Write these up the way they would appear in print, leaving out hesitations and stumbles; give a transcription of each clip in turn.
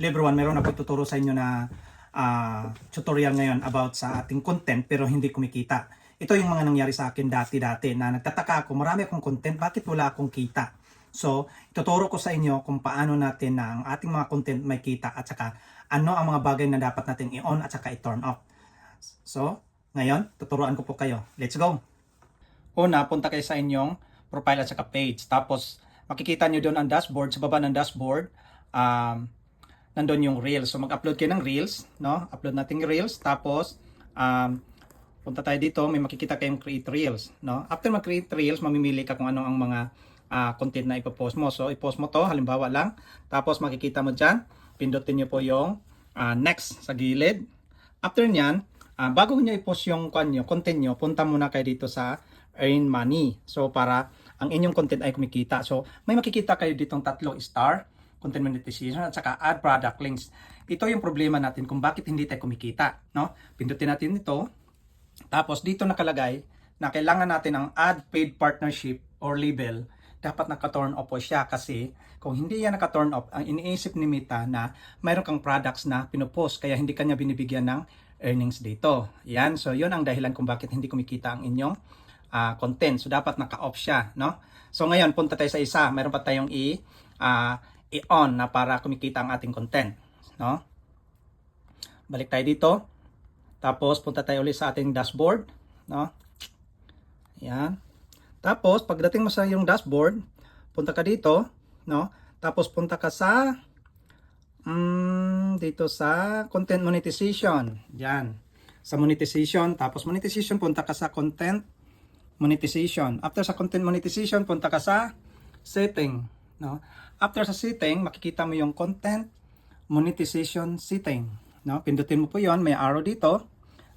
Hello everyone, meron ako tuturo sa inyo na tutorial ngayon about sa ating content pero hindi kumikita. Ito yung mga nangyari sa akin dati-dati na nagtataka ako, marami akong content, bakit wala akong kita? So, ituturo ko sa inyo kung paano natin na ang ating mga content may kita at saka ano ang mga bagay na dapat natin i-on at saka i-turn off. So, ngayon, tuturuan ko po kayo. Let's go! Una, punta kayo sa inyong profile at saka page. Tapos, makikita nyo doon ang dashboard. Sa baba ng dashboard, nandun yung Reels. So mag-upload kayo ng Reels, no? Upload natin yung Reels. Tapos, punta tayo dito, may makikita kayong create Reels, no? After mag-create Reels, mamimili ka kung ano ang mga content na ipopost mo. So, ipost mo to, halimbawa lang. Tapos, makikita mo dyan, pindutin nyo po yung next sa gilid. After nyan, bago nyo ipost yung content nyo, punta muna kayo dito sa earn money. So, para ang inyong content ay kumikita. So, may makikita kayo ditong 3 star, content monetization at saka add product links. Ito yung problema natin kung bakit hindi tayo kumikita, no? Pindutin natin ito. Tapos dito nakalagay na kailangan natin ang add paid partnership or label. Dapat naka-turn off po siya kasi kung hindi yan naka-turn off, ang iniisip ni Meta na mayroon kang products na pinopost kaya hindi kanya binibigyan ng earnings dito. Yan, so yun ang dahilan kung bakit hindi kumikita ang inyong content. So dapat naka-off siya, no? So ngayon punta tayo sa isa. Mayroon pa tayong i-on na para kumikita ang ating content, no? Balik tayo dito. Tapos punta tayo ulit sa ating dashboard, no? Yan. Tapos pagdating mo sa yung dashboard, punta ka dito, no? Tapos punta ka sa dito sa content monetization. Yan. Sa monetization, tapos monetization punta ka sa content monetization. After sa content monetization, punta ka sa setting, no? After sa setting, makikita mo yung content monetization setting, no? Pindutin mo po 'yon, may arrow dito.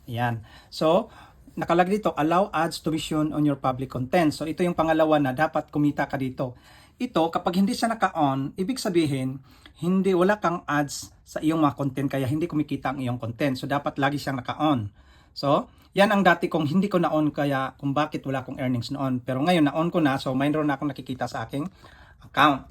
Ayan. So, nakalagay dito, allow ads to be shown on your public content. So, ito yung pangalawa na dapat kumita ka dito. Ito, kapag hindi siya naka-on, ibig sabihin, wala kang ads sa iyong mga content, kaya hindi kumikita ang iyong content. So, dapat lagi siyang naka-on. So, yan ang dati kong hindi ko na-on, kaya kung bakit wala akong earnings noon. Pero ngayon, na-on ko na, so mayroon na akong nakikita sa aking account.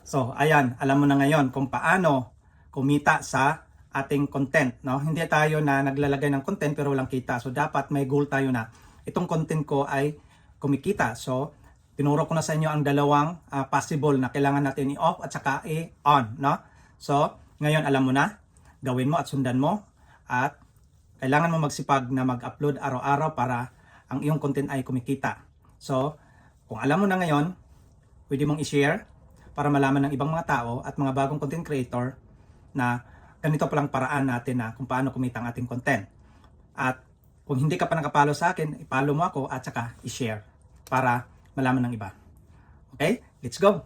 So, ayan, alam mo na ngayon kung paano kumita sa ating content, no? Hindi tayo na naglalagay ng content pero walang kita. So, dapat may goal tayo na itong content ko ay kumikita. So, tinuro ko na sa inyo ang dalawang possible na kailangan natin i-off at saka i-on, no? So, ngayon alam mo na, gawin mo at sundan mo at kailangan mo magsipag na mag-upload araw-araw para ang iyong content ay kumikita. So, kung alam mo na ngayon, pwede mong i-share para malaman ng ibang mga tao at mga bagong content creator na ganito palang paraan natin na kung paano kumita ang ating content. At kung hindi ka pa nakapalo sa akin, ipalo mo ako at saka i-share para malaman ng iba. Okay? Let's go!